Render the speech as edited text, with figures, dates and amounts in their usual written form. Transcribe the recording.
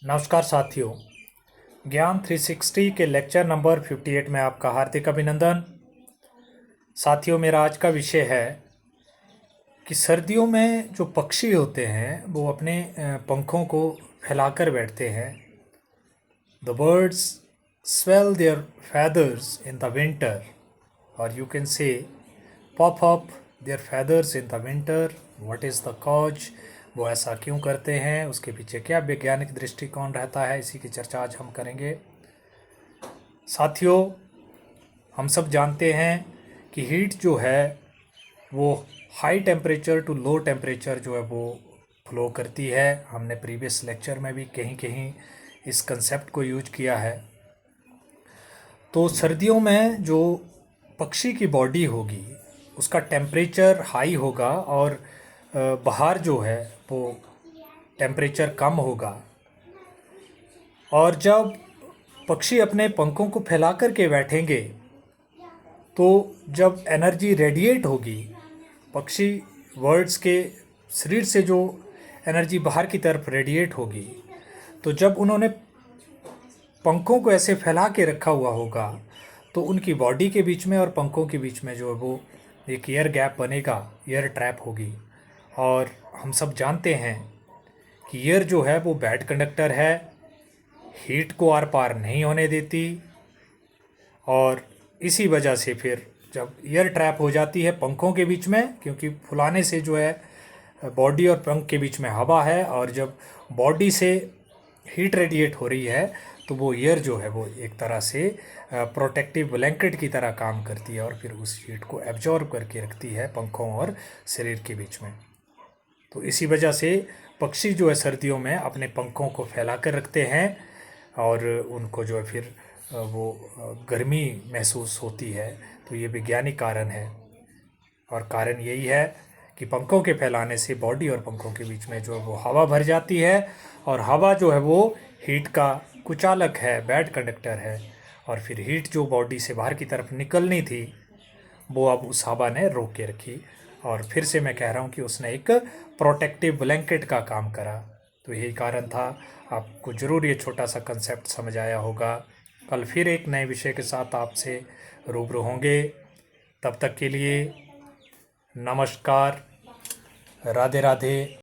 नमस्कार साथियों। ज्ञान 360 के लेक्चर नंबर 58 में आपका हार्दिक अभिनंदन। साथियों, मेरा आज का विषय है कि सर्दियों में जो पक्षी होते हैं वो अपने पंखों को फैलाकर बैठते हैं। The birds swell their feathers in the winter, or you can say pop up their feathers in the winter. What is the cause? वो ऐसा क्यों करते हैं, उसके पीछे क्या वैज्ञानिक दृष्टिकोण रहता है, इसी की चर्चा आज हम करेंगे। साथियों, हम सब जानते हैं कि हीट जो है वो high temperature to low temperature जो है वो फ्लो करती है। हमने प्रीवियस लेक्चर में भी कहीं कहीं इस कंसेप्ट को यूज किया है। तो सर्दियों में जो पक्षी की बॉडी होगी उसका टेम्परेचर हाई होगा और बाहर जो है वो टेम्परेचर कम होगा। और जब पक्षी अपने पंखों को फैला कर के बैठेंगे तो जब एनर्जी रेडिएट होगी, पक्षी बर्ड्स के शरीर से जो एनर्जी बाहर की तरफ रेडिएट होगी, तो जब उन्होंने पंखों को ऐसे फैला के रखा हुआ होगा तो उनकी बॉडी के बीच में और पंखों के बीच में जो है वो एक एयर गैप बनेगा, एयर ट्रैप होगी। और हम सब जानते हैं कि एयर जो है वो बैड कंडक्टर है, हीट को आर पार नहीं होने देती। और इसी वजह से फिर जब एयर ट्रैप हो जाती है पंखों के बीच में, क्योंकि फुलाने से जो है बॉडी और पंख के बीच में हवा है, और जब बॉडी से हीट रेडिएट हो रही है तो वो एयर जो है वो एक तरह से प्रोटेक्टिव ब्लैंकेट की तरह काम करती है और फिर उस हीट को एब्जॉर्ब करके रखती है पंखों और शरीर के बीच में। तो इसी वजह से पक्षी जो है सर्दियों में अपने पंखों को फैला कर रखते हैं और उनको जो है फिर वो गर्मी महसूस होती है। तो ये वैज्ञानिक कारण है, और कारण यही है कि पंखों के फैलाने से बॉडी और पंखों के बीच में जो है वो हवा भर जाती है, और हवा जो है वो हीट का कुचालक है, बैड कंडक्टर है। और फिर हीट जो बॉडी से बाहर की तरफ निकलनी थी वो अब उस हवा ने रोक के रखी, और फिर से मैं कह रहा हूँ कि उसने एक प्रोटेक्टिव ब्लैंकेट का काम करा। तो यही कारण था। आपको ज़रूर ये छोटा सा कंसेप्ट समझ आया होगा। कल फिर एक नए विषय के साथ आपसे रूबरू होंगे। तब तक के लिए नमस्कार, राधे राधे।